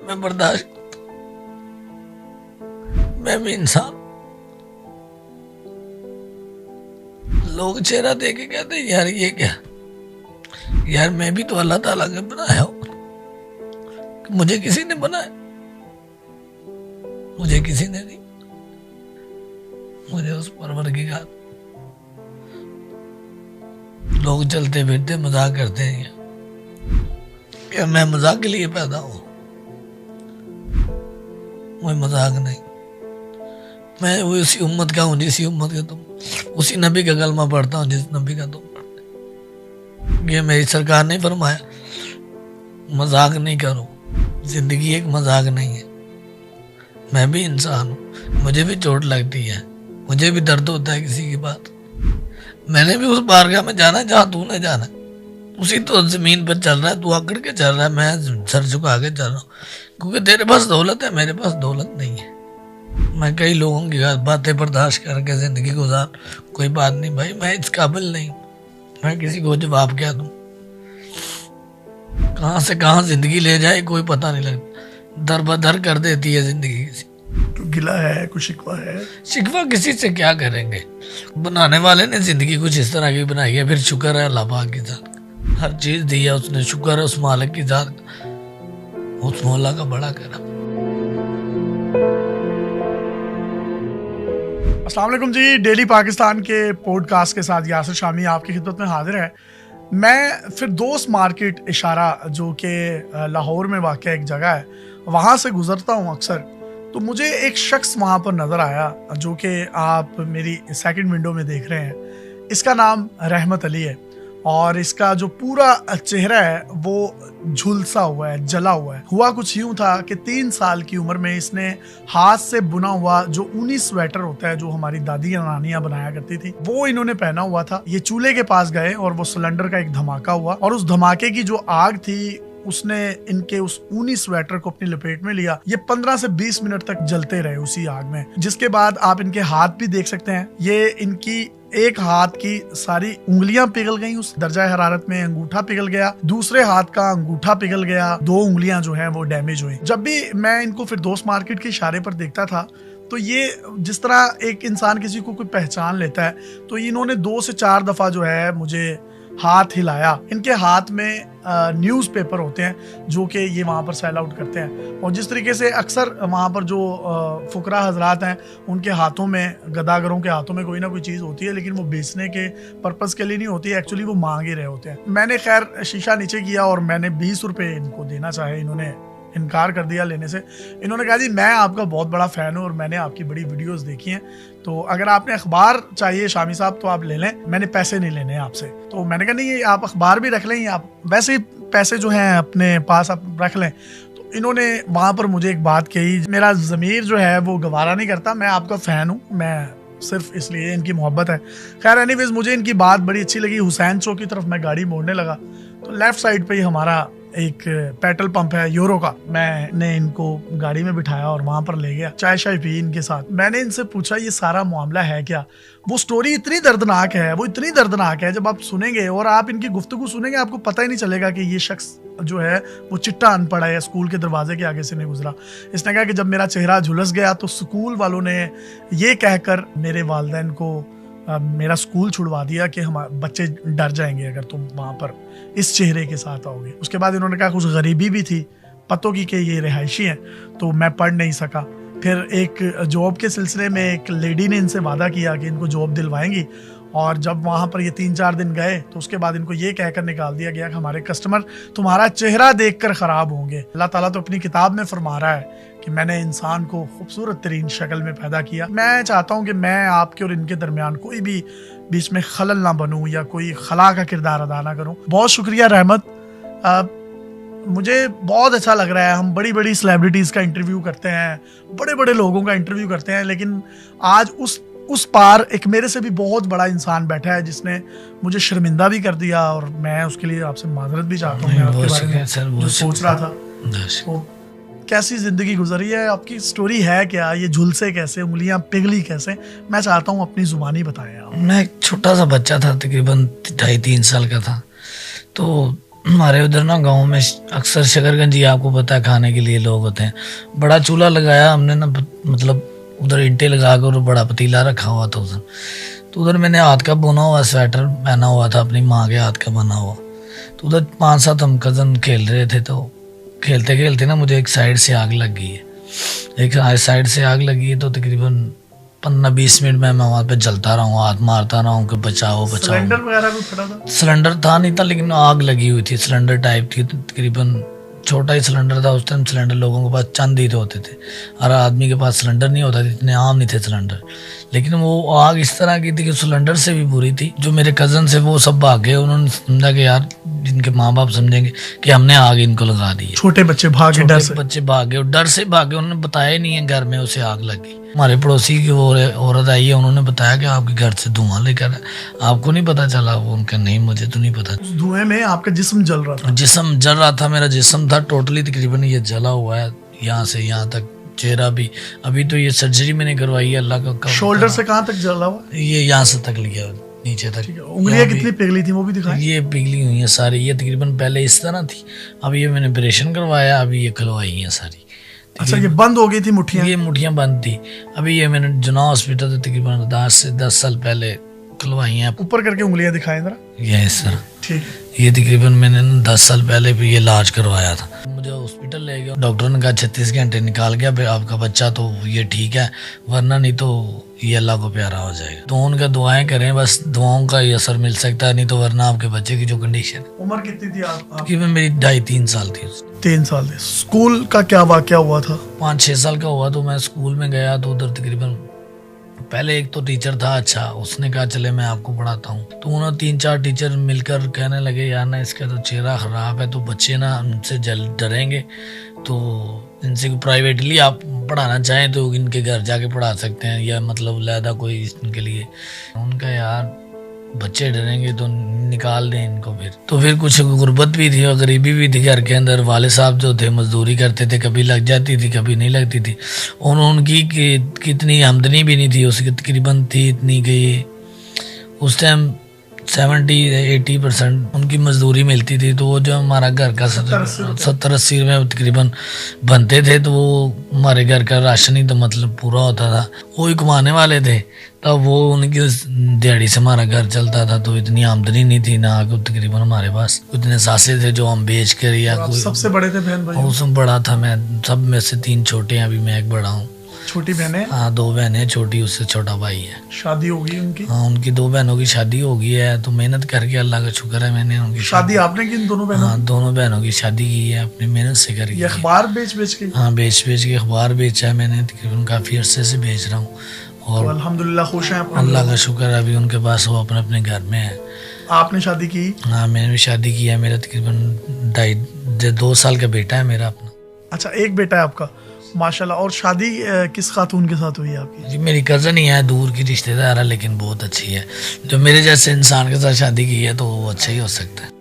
میں برداشت کرتا ہوں، میں بھی انسان۔ لوگ چہرہ دیکھ کے کہتے ہیں یار یہ کیا، یار میں بھی تو اللہ تعالیٰ کا بنایا ہوں، مجھے کسی نے بنایا، مجھے کسی نے نہیں، مجھے اس پروردگار۔ لوگ چلتے پھرتے مذاق کرتے ہیں کہ میں مذاق کے لیے پیدا ہوں، میں مذاق نہیں، میں اسی امت کا ہوں جسی امت کا تم، اسی نبی کا کلمہ پڑھتا ہوں جس نبی کا تم پڑھتے۔ یہ میری سرکار نے فرمایا مذاق نہیں کرو، زندگی ایک مذاق نہیں ہے۔ میں بھی انسان ہوں، مجھے بھی چوٹ لگتی ہے، مجھے بھی درد ہوتا ہے کسی کی بات۔ میں نے بھی اس بارگاہ میں جانا جہاں تو نے جانا، اسی تو زمین پر چل رہا ہے، تو اکڑ کے چل رہا ہے، میں سر جھکا کے چل رہا ہوں، کیونکہ تیرے پاس دولت ہے، میرے پاس دولت نہیں ہے۔ میں کئی لوگوں کی باتیں برداشت کر کے زندگی گزار، کوئی بات نہیں بھائی، میں اس قابل نہیں ہوں، میں کسی کو جواب کیا دوں؟ کہاں سے کہاں زندگی لے جائے کوئی پتہ نہیں لگتا، در بدر کر دیتی ہے زندگی کسی۔ تو گلہ ہے، کوئی شکوہ ہے؟ شکوہ کسی سے کیا کریں گے؟ بنانے والے نے زندگی کچھ اس طرح کی بنائی ہے، پھر شکر ہے اللہ پاک کی ذات کا، ہر چیز دی ہے اس نے، شکر ہے اس مالک کی ذات کا، اس مولا کا بڑا کرم۔ السلام علیکم جی، ڈیلی پاکستان کے پوڈ کاسٹ کے ساتھ یاسر شامی آپ کی خدمت میں حاضر ہے۔ میں فردوس مارکیٹ اشارہ جو کہ لاہور میں واقع ایک جگہ ہے، وہاں سے گزرتا ہوں اکثر، تو مجھے ایک شخص وہاں پر نظر آیا جو کہ آپ میری سیکنڈ ونڈو میں دیکھ رہے ہیں۔ اس کا نام رحمت علی ہے، اور اس کا جو پورا چہرہ ہے وہ جھلسا ہوا ہے، جلا ہوا ہے۔ ہوا کچھ یوں تھا کہ 3 سال کی عمر میں اس نے ہاتھ سے بنا ہوا جو اونی سویٹر ہوتا ہے جو ہماری دادی یا نانیاں بنایا کرتی تھی، وہ انہوں نے پہنا ہوا تھا۔ یہ چولہے کے پاس گئے اور وہ سلنڈر کا ایک دھماکہ ہوا، اور اس دھماکے کی جو آگ تھی اس نے ان کے اس اونی سویٹر کو اپنی لپیٹ میں لیا۔ یہ 15 سے 20 منٹ تک جلتے رہے اسی آگ میں، جس کے بعد آپ ان کے ہاتھ بھی دیکھ سکتے ہیں، یہ ان کی ایک ہاتھ کی ساری انگلیاں پگھل گئیں اس درجہ حرارت میں، انگوٹھا پگھل گیا، دوسرے ہاتھ کا انگوٹھا پگھل گیا، 2 انگلیاں جو ہیں وہ ڈیمیج ہوئی۔ جب بھی میں ان کو فردوس مارکیٹ کے اشارے پر دیکھتا تھا تو یہ جس طرح ایک انسان کسی کو کوئی پہچان لیتا ہے، تو انہوں نے 2 سے 4 دفعہ جو ہے مجھے ہاتھ ہلایا۔ ان کے ہاتھ میں نیوز پیپر ہوتے ہیں جو کہ یہ وہاں پر سیل آؤٹ کرتے ہیں، اور جس طریقے سے اکثر وہاں پر جو فقراء حضرات ہیں ان کے ہاتھوں میں، گداگروں کے ہاتھوں میں کوئی نہ کوئی چیز ہوتی ہے، لیکن وہ بیچنے کے پرپس کے لیے نہیں ہوتی ہے، ایکچولی وہ مانگ ہی رہے ہوتے ہیں۔ میں نے خیر شیشہ نیچے کیا اور میں نے 20 روپے ان کو دینا چاہے، انہوں نے انکار کر دیا لینے سے۔ انہوں نے کہا جی میں آپ کا بہت بڑا فین ہوں اور میں نے آپ کی بڑی ویڈیوز دیکھی ہیں، تو اگر آپ نے اخبار چاہیے شامی صاحب تو آپ لے لیں، میں نے پیسے نہیں لینے آپ سے۔ تو میں نے کہا نہیں، آپ اخبار بھی رکھ لیں، آپ ویسے ہی پیسے جو ہیں اپنے پاس آپ رکھ لیں۔ تو انہوں نے وہاں پر مجھے ایک بات کہی، میرا ضمیر جو ہے وہ گوارا نہیں کرتا، میں آپ کا فین ہوں، میں صرف اس لیے ان کی محبت ہے۔ خیر اینی ویز مجھے ان کی بات بڑی اچھی لگی۔ حسین چوک کی طرف میں گاڑی موڑنے لگا تو لیفٹ سائڈ پہ ہی ہمارا ایک پیٹرول پمپ ہے یورو کا، میں نے ان کو گاڑی میں بٹھایا اور وہاں پر لے گیا، چائے شائے پی ان کے ساتھ۔ میں نے ان سے پوچھا یہ سارا معاملہ ہے کیا؟ وہ سٹوری اتنی دردناک ہے، وہ اتنی دردناک ہے، جب آپ سنیں گے اور آپ ان کی گفتگو سنیں گے آپ کو پتہ ہی نہیں چلے گا کہ یہ شخص جو ہے وہ چٹا ان پڑھا ہے، اسکول کے دروازے کے آگے سے نہیں گزرا۔ اس نے کہا کہ جب میرا چہرہ جھلس گیا تو اسکول والوں نے یہ کہہ کر میرے والدین کو میرا اسکول چھڑوا دیا کہ ہمارے بچے ڈر جائیں گے اگر تم وہاں پر اس چہرے کے ساتھ آؤ گے۔ اس کے بعد انہوں نے کہا کچھ غریبی بھی تھی پتوں کی کہ یہ رہائشی ہیں، تو میں پڑھ نہیں سکا۔ پھر ایک جاب کے سلسلے میں ایک لیڈی نے ان سے وعدہ کیا کہ ان کو جاب دلوائیں گی، اور جب وہاں پر یہ 3-4 دن گئے تو اس کے بعد ان کو یہ کہہ کر نکال دیا گیا کہ ہمارے کسٹمر تمہارا چہرہ دیکھ کر خراب ہوں گے۔ اللہ تعالیٰ تو اپنی کتاب میں فرما رہا ہے کہ میں نے انسان کو خوبصورت ترین شکل میں پیدا کیا۔ میں چاہتا ہوں کہ میں آپ کے اور ان کے درمیان کوئی بھی بیچ میں خلل نہ بنوں یا کوئی خلا کا کردار ادا نہ کروں۔ بہت شکریہ رحمت، مجھے بہت اچھا لگ رہا ہے۔ ہم بڑی بڑی سیلیبریٹیز کا انٹرویو کرتے ہیں، بڑے بڑے لوگوں کا انٹرویو کرتے ہیں، لیکن آج اس پار ایک میرے سے بھی بہت بڑا انسان بیٹھا ہے جس نے مجھے شرمندہ بھی کر دیا، اور میں اس کے لیے آپ سے معذرت بھی چاہتا ہوں۔ میں آپ کے بارے میں جو سوچ رہا تھا، تو کیسی زندگی گزری ہے آپ کی، سٹوری ہے کیا، یہ جھلسے کیسے، انگلیاں پگھلی کیسے، میں چاہتا ہوں اپنی زبانی بتائیں آپ۔ میں ایک چھوٹا سا بچہ تھا، تقریباً 2.5-3 سال کا تھا، تو ہمارے ادھر نا گاؤں میں اکثر شکر گنجی آپ کو پتہ ہے کھانے کے لیے لوگ ہوتے ہیں. بڑا چولہا لگایا ہم نے نا, مطلب ادھر اینٹیں لگا کر بڑا پتیلا رکھا ہوا تھا ادھر. تو ادھر میں نے ہاتھ کا بنا ہوا سویٹر پہنا ہوا تھا اپنی ماں کے ہاتھ کا بنا ہوا. تو ادھر 5-7 ہم کزن کھیل رہے تھے. تو کھیلتے کھیلتے نا مجھے ایک سائڈ سے آگ لگ گئی ہے. ایک سائڈ سے آگ لگی ہے تو تقریباً 15-20 منٹ میں وہاں پہ جلتا رہا ہوں, ہاتھ مارتا رہا ہوں کہ بچاؤ بچاؤ. سلنڈر وغیرہ بھی پھٹا تھا؟ سلنڈر تھا نہیں تھا, لیکن آگ لگی ہوئی تھی. سلنڈر ٹائپ تھی, تقریباً چھوٹا ہی سلنڈر تھا. اس ٹائم سلنڈر لوگوں کے پاس چند ہی ہوتے تھے, ہر آدمی کے پاس سلنڈر نہیں ہوتا تھا, اتنے عام نہیں تھے سلنڈر. لیکن وہ آگ اس طرح کی تھی کہ سلنڈر سے بھی بری تھی. جو میرے کزن سے وہ سب بھاگ گئے, انہوں نے سمجھا کہ یار جن کے ماں باپ سمجھیں گے کہ ہم نے آگ ان کو لگا دی ہے. چھوٹے بچے بھاگے, ڈر سے بچے بھاگے, ڈر سے بھاگے. انہوں نے بتایا نہیں ہے گھر میں اسے آگ لگ گئی. ہمارے پڑوسی کی عورت آئی ہے, انہوں نے بتایا کہ آپ کے گھر سے دھواں لے کر آپ کو نہیں پتا چلا. وہ ان کا نہیں, مجھے تو نہیں پتا. اس دھوئیں میں آپ کا جسم جل رہا تھا؟ جسم جل رہا تھا, میرا جسم تھا ٹوٹلی تقریباً یہ جلا ہوا ہے یہاں سے یہاں تک, چہرہ بھی. ابھی تو یہ سرجری میں نے کروائی ہے, اللہ کا. شولڈر سے کہاں تک جلا ہوا؟ یہ یہاں سے تک لیا نیچے تک. انگلیاں کتنی پگھلی تھی وہ بھی دکھائیں. یہ پگھلی ہوئی ہیں ساری. یہ تقریباً پہلے اس طرح تھی, اب یہ میں نے آپریشن کروایا, ابھی یہ کھلوائی ہیں ساری. اچھا, یہ بند ہو گئی تھی مٹھیاں؟ یہ مٹھیاں بند تھی. ابھی یہ میں نے جناح ہاسپٹل سے تقریباً 10 سال پہلے کھلوائی ہیں. اوپر کر کے انگلیاں دکھائیں ذرا. یہ سر, ٹھیک ہے. یہ تقریباً میں نے 10 سال پہلے بھی یہ علاج کروایا تھا. مجھے ہاسپٹل لے گیا, ڈاکٹر نے کہا 36 گھنٹے نکال گیا پھر آپ کا بچہ تو یہ ٹھیک ہے, ورنہ نہیں تو یہ اللہ کو پیارا ہو جائے گا. تو ان کا دعائیں کریں, بس دعاؤں کا یہ اثر مل سکتا ہے, نہیں تو ورنہ آپ کے بچے کی جو کنڈیشن. عمر کتنی تھی آپ کی؟ میری 2.5-3 سال تھی. 3 سال تھی. اسکول کا کیا واقعہ ہوا تھا؟ 5-6 سال کا ہوا تو میں اسکول میں گیا. تو ادھر تقریباً پہلے ایک تو ٹیچر تھا اچھا, اس نے کہا چلے میں آپ کو پڑھاتا ہوں. تو انہوں 3-4 ٹیچر مل کر کہنے لگے یار نا اس کا تو چہرہ خراب ہے, تو بچے نا ان سے ڈریں گے, تو ان سے پرائیویٹلی آپ پڑھانا چاہیں تو ان کے گھر جا کے پڑھا سکتے ہیں, یا مطلب علیحدہ کوئی ان کے لیے. ان کا یار بچے ڈریں گے تو نکال دیں ان کو. تو پھر کچھ غربت بھی تھی اور غریبی بھی تھی گھر کے اندر. والد صاحب جو تھے مزدوری کرتے تھے, کبھی لگ جاتی تھی کبھی نہیں لگتی تھی. ان کی کتنی آمدنی بھی نہیں تھی اس کی, تقریباً تھی اتنی کہ اس ٹائم 70-80% ان کی مزدوری ملتی تھی. تو وہ جو ہمارا گھر کا 70-80 روپے تقریباً بنتے تھے, تو وہ ہمارے گھر کا راشن ہی تو مطلب پورا ہوتا تھا. وہی کمانے والے تھے, تب وہ ان کی دیہڑی سے ہمارا گھر چلتا تھا. تو اتنی آمدنی نہیں تھی نا, تقریباً ہمارے پاس اتنے ساسے تھے جو ہم بیچ کر, یا کوئی سب سے بڑے تھے بہن بھائی؟ اس میں بڑا تھا میں, سب میں سے 3 چھوٹے ہیں, ابھی میں ایک بڑا ہوں. چھوٹی بہنیں؟ ہاں 2 بہنیں, چھوٹی اس سے چھوٹا بھائی ہے. شادی ہو گئی ان کی؟ ہاں ان کی 2 بہنوں کی شادی ہو گئی ہے. تو محنت کر کے, اللہ کا شکر ہے, میں نے ان کی شادی آپ نے کی ان دونوں بہنوں؟ ہاں دونوں بہنوں کی شادی کی ہے اپنی محنت سے کر کے. اخبار بیچ کے؟ ہاں بیچ کے اخبار بیچا ہے میں نے, تقریباً کافی عرصے سے بیچ رہا ہوں. اور الحمدللہ خوش ہیں؟ اللہ کا شکر ہے, ابھی ان کے پاس وہ اپنے گھر میں ہے. آپ نے شادی کی؟ ہاں میں نے بھی شادی کی ہے. میرا تقریباً 2 سال کا بیٹا ہے میرا اپنا. اچھا, ایک بیٹا ہے آپ کا, ماشاءاللہ. اور شادی کس خاتون کے ساتھ ہوئی ہے آپ کی؟ جی میری کزن ہی ہے, دور کی رشتے دار ہے, لیکن بہت اچھی ہے. جو میرے جیسے انسان کے ساتھ شادی کی ہے تو وہ اچھا ہی ہو سکتا ہے.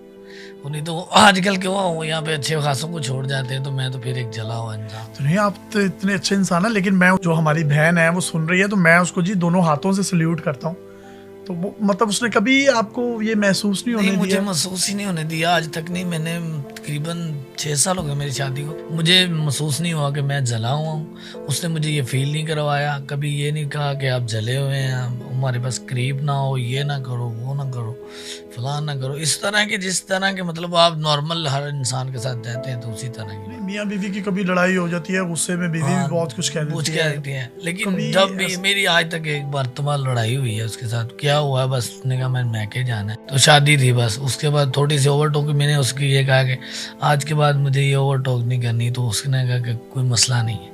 نہیں تو آج کل کے وہ یہاں پہ اچھے خاصوں کو چھوڑ جاتے ہیں, تو میں تو پھر ایک جلا ہوا انسان. تو نہیں, آپ تو اتنے اچھے انسان ہیں. لیکن میں, جو ہماری بہن ہے وہ سن رہی ہے, تو میں اس کو جی دونوں ہاتھوں سے سلیوٹ کرتا ہوں. تو مطلب اس نے کبھی آپ کو یہ محسوس نہیں ہونے دیا؟ مجھے محسوس ہی نہیں ہونے دیا آج تک. نہیں, میں نے تقریباً 6 سال ہو گئے میری شادی کو, مجھے محسوس نہیں ہوا کہ میں جلا ہوا ہوں. اس نے مجھے یہ فیل نہیں کروایا, کبھی یہ نہیں کہا کہ آپ جلے ہوئے ہیں, ہمارے پاس قریب نہ ہو, یہ نہ کرو, وہ نہ کرو, فلاں نہ کرو. اس طرح کے, جس طرح کے مطلب آپ نارمل ہر انسان کے ساتھ رہتے ہیں, تو اسی طرح کی. میاں بیوی کی کبھی لڑائی ہو جاتی ہے, غصے میں بیوی بھی بہت کچھ کہہ دیتی ہے. لیکن جب بھی میری آج تک ایک مرتبہ لڑائی ہوئی ہے اس کے ساتھ, کیا ہوا ہے بس اس نے کہا میں میکے جانا ہے, تو شادی تھی بس. اس کے بعد تھوڑی سی اوور ٹاک, میں نے اس کی یہ کہا کہ آج کے بعد مجھے یہ اوور ٹاک نہیں کرنی, تو اس نے کہا کہ کوئی مسئلہ نہیں ہے.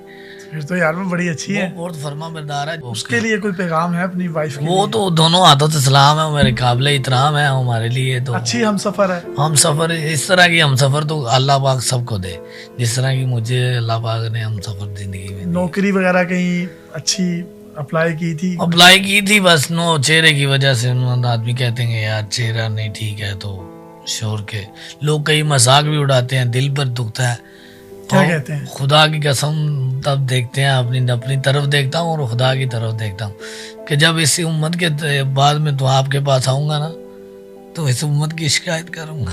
پھر تو یار وہ بڑی اچھی ہے, بہت فرما بردار ہے. اس کے لیے کوئی پیغام ہے اپنی وائف کے؟ وہ تو دونوں ہاتھوں سے سلام ہے, میرے قابل احترام ہے ہمارے لیے. تو اچھی ہم سفر ہے. ہم سفر اس طرح کی ہم سفر تو اللہ پاک سب کو دے, جس طرح کی مجھے اللہ پاک نے ہم سفر زندگی میں. نوکری وغیرہ کہیں اچھی اپلائی کی تھی؟ اپلائی کی تھی, بس نو چہرے کی وجہ سے آدمی کہتے ہیں یار چہرہ نہیں ٹھیک ہے, تو شور کے لوگ کئی مذاق بھی اڑاتے ہیں, دل پر دکھتا ہے. کیا کہتے ہیں؟ خدا کی قسم تب دیکھتے ہیں, اپنی طرف دیکھتا ہوں اور خدا کی طرف دیکھتا ہوں کہ جب اس امت کے بعد میں تو آپ کے پاس آؤں گا نا, تو اس امت کی شکایت کروں گا.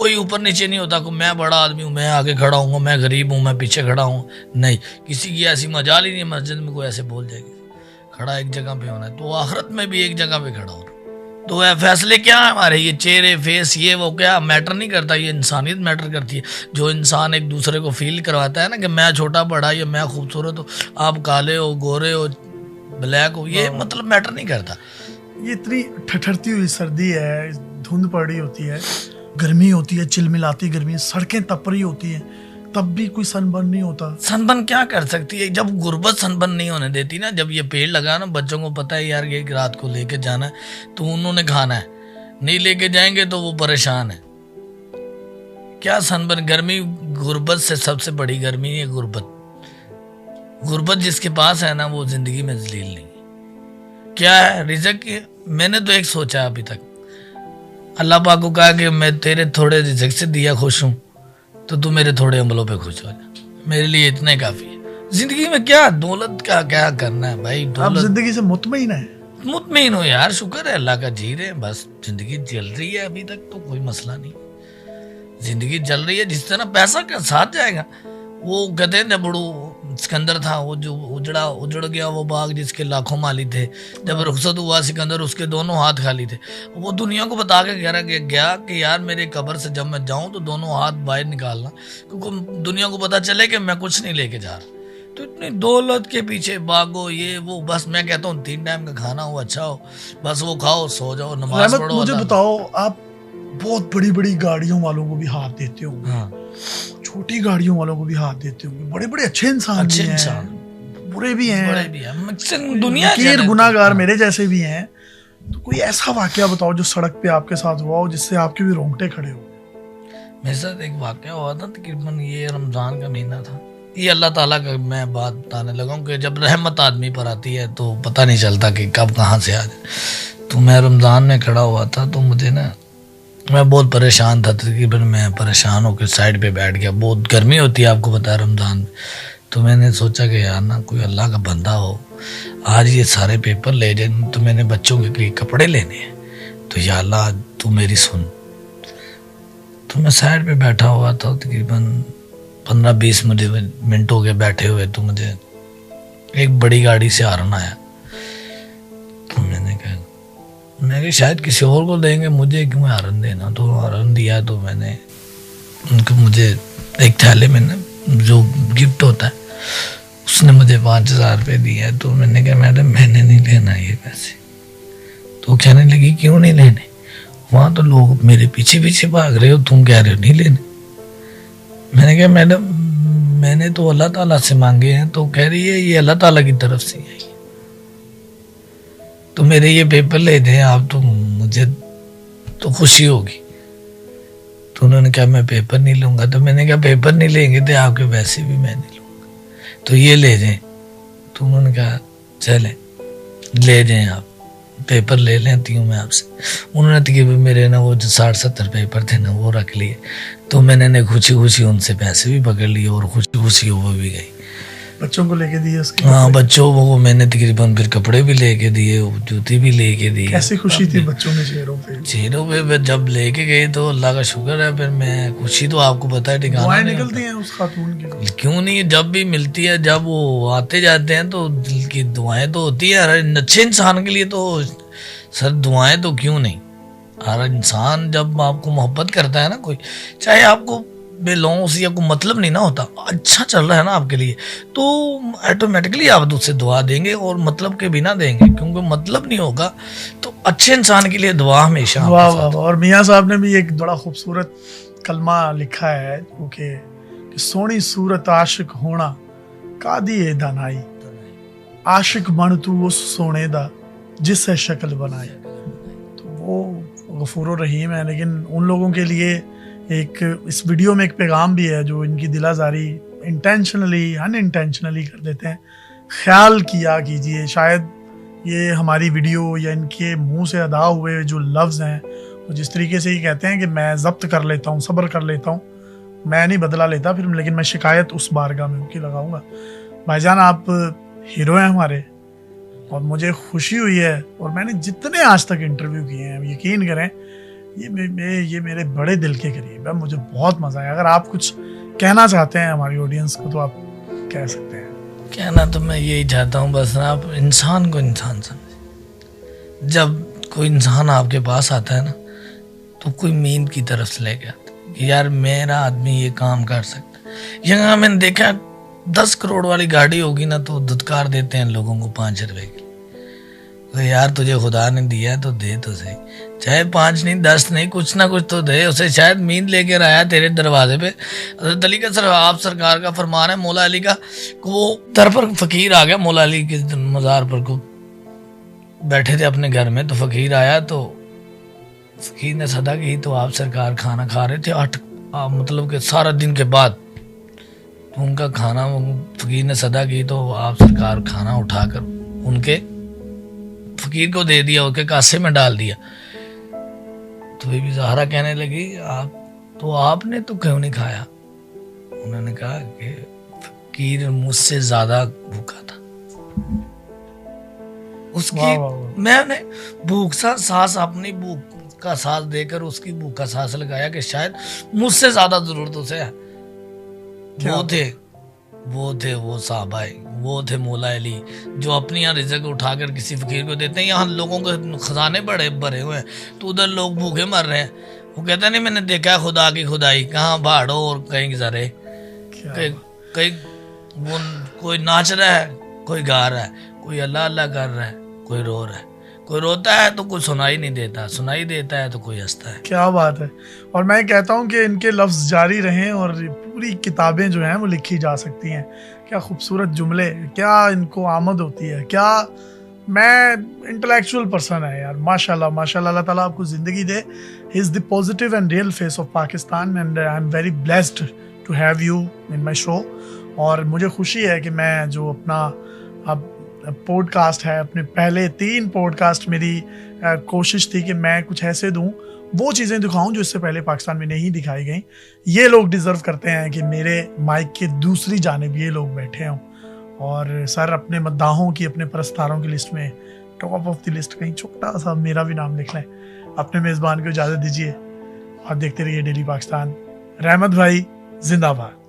کوئی اوپر نیچے نہیں ہوتا کہ میں بڑا آدمی ہوں، میں آگے کھڑا ہوں گا، میں غریب ہوں، میں پیچھے کھڑا ہوں. نہیں، کسی کی ایسی مجال ہی نہیں مسجد میں کوئی ایسے بول جائے گی. کھڑا ایک جگہ پہ ہونا ہے، تو آخرت میں بھی ایک جگہ پہ کھڑا ہونا. تو فیصلے کیا ہیں ہمارے؟ یہ چہرے، فیس، یہ وہ کیا میٹر نہیں کرتا، یہ انسانیت میٹر کرتی ہے. جو انسان ایک دوسرے کو فیل کرواتا ہے نا کہ میں چھوٹا بڑا یا میں خوبصورت ہوں، آپ کالے ہو، گورے ہو، بلیک ہو، یہ مطلب میٹر نہیں کرتا. یہ اتنی ٹھٹھرتی ہوئی سردی ہے، دھند پڑ رہی ہوتی ہے، گرمی ہوتی ہے، چل ملاتی گرمی، سڑکیں تپ رہی ہوتی ہیں، تب بھی کوئی سن برن نہیں ہوتا. سن برن کیا کر سکتی ہے؟ جب غربت سن برن نہیں ہونے دیتی نا، جب یہ پیڑ لگا نا، بچوں کو پتہ ہے یار یہ رات کو لے کے جانا ہے تو انہوں نے کھانا ہے، نہیں لے کے جائیں گے تو وہ پریشان ہے. کیا سن برن؟ گرمی غربت سے سب سے بڑی گرمی ہے غربت. غربت جس کے پاس ہے نا وہ زندگی میں ذلیل نہیں. کیا ہے رزق؟ میں نے تو ایک سوچا ابھی تک، اللہ پاک کو کہا کہ میں تیرے تھوڑے رزق سے دیا خوش ہوں تو تو میرے تھوڑے عملوں پہ خوش ہو جا، میرے لیے اتنا کافی ہے. زندگی میں کیا دولت کا کیا کرنا ہے بھائی؟ آپ دولت زندگی سے مطمئن ہیں؟ مطمئن ہو یار، شکر ہے اللہ کا، جی رہے ہیں بس. زندگی چل رہی ہے ابھی تک تو کوئی مسئلہ نہیں. زندگی چل رہی ہے، جس طرح پیسہ کا ساتھ جائے گا. وہ کہتے ہیں بڑو سکندر تھا، وہ جو اجڑ گیا وہ باغ جس کے لاکھوں مالی تھے. جب رخصت ہوا سکندر اس کے دونوں ہاتھ خالی تھے. وہ دنیا کو بتا کے گیا کہ یار میرے قبر سے جب میں جاؤں تو دونوں ہاتھ باہر نکالنا، کیونکہ دنیا کو پتا چلے کہ میں کچھ نہیں لے کے جا رہا. تو اتنی دولت کے پیچھے بھاگو، یہ وہ، بس میں کہتا ہوں 3 ٹائم کا کھانا ہو اچھا ہو، بس وہ کھاؤ، سو جاؤ، نماز رحمت پڑھو. مجھے بتاؤ، آپ بہت بڑی بڑی گاڑیوں والوں کو بھی ہاتھ دیتے ہوں گے، ہاں، چھوٹی گاڑیوں والوں کو بھی ہاتھ دیتے ہوں گے، بڑے بڑے اچھے انسان بھی ہیں، برے بھی ہیں، بڑے بھی ہیں، دنیا فقیر گناہ گار میرے جیسے بھی ہیں. تو کوئی ایسا واقعہ بتاؤ جو سڑک پہ آپ کے ساتھ ہوا ہو جس سے آپ کے بھی رونگٹے کھڑے ہو. میرے ساتھ ایک واقعہ ہوا تھا، تقریباً یہ رمضان کا مہینہ تھا. یہ اللہ تعالیٰ کا میں بات بتانے لگا ہوں کہ جب رحمت آدمی پر آتی ہے تو پتہ نہیں چلتا کہ کب کہاں سے آ جائے. تو میں رمضان میں کھڑا ہوا تھا، تو مجھے نا، میں بہت پریشان تھا. تقریباً میں پریشان ہو کے سائڈ پہ بیٹھ گیا. بہت گرمی ہوتی ہے آپ کو پتا ہے رمضان میں. تو میں نے سوچا کہ یار نا کوئی اللہ کا بندہ ہو، آج یہ سارے پیپر لے جائیں. تو میں نے بچوں کے لیے کپڑے لینے ہیں، تو یا اللہ تو میری سن. تو میں سائڈ پہ بیٹھا ہوا تھا، تقریباً 15-20 منٹ ہو گئے بیٹھے ہوئے. تو مجھے ایک بڑی گاڑی سے ہارن آیا. تو میں نے کہا شاید کسی اور کو دیں گے، مجھے کیوں ہارن دینا. تو ہارن دیا. تو میں نے ان کو، مجھے ایک تھیلے میں نا جو گفٹ ہوتا ہے اس نے مجھے 5,000 روپے دیا ہے. تو میں نے کہا میڈم میں نے نہیں لینا یہ پیسے. تو کہنے لگی کیوں نہیں لینے؟ وہاں تو لوگ میرے پیچھے پیچھے بھاگ رہے ہو، تم کہہ رہے ہو نہیں لینے. میں نے کہا میڈم میں نے تو اللہ تعالیٰ سے مانگے ہیں. تو کہہ رہی ہے یہ اللہ تعالیٰ کی طرف سے ہے، تو میرے یہ پیپر لے دیں آپ تو مجھے تو خوشی ہوگی. تو انہوں نے کہا میں پیپر نہیں لوں گا. تو میں نے کہا پیپر نہیں لیں گے تو آپ کے پیسے بھی میں نہیں لوں گا، تو یہ لے جائیں. تو انہوں نے کہا چلیں لے جائیں، آپ پیپر لے لیتی ہوں میں آپ سے. انہوں نے تقریباً میرے نا وہ جو 60-70 پیپر تھے نا وہ رکھ لیے. تو میں نے خوشی خوشی ان سے پیسے بھی پکڑ لیے اور خوشی خوشی وہ بھی گئی. بچوں کو لے کے دیے اس کے؟ ہاں بچوں کو میں نے تقریباً پھر کپڑے بھی لے کے دیے، جوتی بھی لے کے دیے. کیسی خوشی تھی بچوں کے چہروں پہ؟ چہروں پہ جب لے کے گئے تو اللہ کا شکر ہے. پھر میں خوشی تو آپ کو پتا ہے ٹھکانا دعائیں نہیں نکلتی ہوتا. ہیں اس خاتون کی؟ کیوں نہیں، جب بھی ملتی ہے، جب وہ آتے جاتے ہیں تو دل کی دعائیں تو ہوتی ہیں. ہر اچھے انسان کے لیے تو سر دعائیں تو کیوں نہیں. ہر انسان جب آپ کو محبت کرتا ہے نا کوئی، چاہے آپ کو بے لونس یا کوئی مطلب نہیں نہ ہوتا، اچھا چل رہا ہے نا آپ کے لیے، تو ایٹومیٹکلی آپ اس سے دعا دیں گے اور مطلب کے بنا دیں گے. کیونکہ مطلب نہیں ہوگا تو اچھے انسان کے لیے دعا ہمیشہ. واہ واہ. اور میاں صاحب نے بھی ایک بڑا خوبصورت کلمہ لکھا ہے کہ سونی صورت عاشق ہونا کادی ہے دانائی، عاشق بن تو اس سونے دا جس سے شکل بنائی. تو وہ غفور و رحیم ہے. لیکن ان لوگوں کے لیے ایک اس ویڈیو میں ایک پیغام بھی ہے جو ان کی دل آزاری انٹینشنلی ان انٹینشنلی کر دیتے ہیں. خیال کیا کیجئے، شاید یہ ہماری ویڈیو یا ان کے منہ سے ادا ہوئے جو لفظ ہیں وہ جس طریقے سے یہ کہتے ہیں کہ میں ضبط کر لیتا ہوں، صبر کر لیتا ہوں، میں نہیں بدلا لیتا پھر، لیکن میں شکایت اس بارگاہ میں ان کی لگاؤں گا. بھائی جان آپ ہیرو ہیں ہمارے، اور مجھے خوشی ہوئی ہے. اور میں نے جتنے آج تک انٹرویو کیے ہیں یقین کریں یہ میرے بڑے دل کے قریب ہے, مجھے بہت مزہ آیا. اگر آپ کچھ کہنا چاہتے ہیں ہماری آڈینس کو تو آپ کہہ سکتے ہیں. کہنا تو میں یہی چاہتا ہوں بس نا, آپ انسان کو انسان سمجھیں. جب کوئی انسان آپ کے پاس آتا ہے نا تو کوئی مین کی طرف سے لے کے آتا ہے کہ یار میرا آدمی یہ کام کر سکتا ہے. یہاں میں نے دیکھا 10 کروڑ والی گاڑی ہوگی نا تو دھتکار دیتے ہیں لوگوں کو 5 روپے کی. تو یار تجھے خدا نے دیا ہے تو دے تو صحیح, چاہے 5 نہیں 10 نہیں, کچھ نہ کچھ تو دے. اسے شاید نیند لے کر آیا تیرے دروازے پہ. حضرت علی کا آپ سرکار کا فرمان ہے, مولا علی کا, وہ در پر فقیر آ گیا مولا علی کے مزار پر کو بیٹھے تھے اپنے گھر میں. تو فقیر آیا تو فقیر نے صدا کی تو آپ سرکار کھانا کھا رہے تھے 8 مطلب کہ سارا دن کے بعد. تو ان کا کھانا فقیر نے صدا کی تو آپ سرکار کھانا اٹھا کر ان کے فقیر کو دے دیا, ان کے کاسے میں ڈال دیا. تو بی بی زہرا کہنے لگی آپ نے تو کیوں نہیں کھایا؟ انہوں نے کہا کہ فقیر مجھ سے زیادہ بھوکا تھا. اس کی میں نے بھوک سا سانس, اپنی بھوک کا سانس دے کر اس کی بھوک کا سانس لگایا کہ شاید مجھ سے زیادہ ضرورت اسے ہے. وہ تھے وہ صحابہ, وہ تھے مولا علی جو اپنی یہاں رزق اٹھا کر کسی فقیر کو دیتے ہیں. یہاں لوگوں کے خزانے بڑے بھرے ہوئے ہیں تو ادھر لوگ بھوکے مر رہے ہیں. وہ کہتا نہیں میں نے دیکھا خدا کی خدائی, کہاں بھاڑو اور کہیں گزارے, کہیں وہ کوئی ناچ رہا ہے, کوئی گا رہا ہے, کوئی اللہ اللہ کر رہا ہے, کوئی رو رہا ہے. کوئی روتا ہے تو کوئی سنائی نہیں دیتا, سنائی دیتا ہے تو کوئی ہنستا ہے. کیا بات ہے. اور میں کہتا ہوں کہ ان کے لفظ جاری رہیں اور پوری کتابیں جو ہیں وہ لکھی جا سکتی ہیں. کیا خوبصورت جملے, کیا ان کو آمد ہوتی ہے, کیا میں انٹلیکچوئل پرسن ہے یار. ماشاء اللہ ماشاء اللہ, اللہ تعالیٰ آپ کو زندگی دے. He is the positive and real face of Pakistan and I am very blessed to have you in my show. اور مجھے خوشی ہے کہ میں جو اپنا اب پوڈ کاسٹ ہے, اپنے پہلے 3 پوڈ کاسٹ میری کوشش تھی کہ میں کچھ ایسے دوں, وہ چیزیں دکھاؤں جو اس سے پہلے پاکستان میں نہیں دکھائی گئیں. یہ لوگ ڈیزرو کرتے ہیں کہ میرے مائک کے دوسری جانب یہ لوگ بیٹھے ہوں. اور سر اپنے مداحوں کی, اپنے پرستاروں کی لسٹ میں ٹاپ آف دی لسٹ کہیں چھوٹا سا میرا بھی نام لکھ لیں. اپنے میزبان کو اجازت دیجیے اور دیکھتے رہیے ڈیلی پاکستان. رحمت بھائی زندہ باد.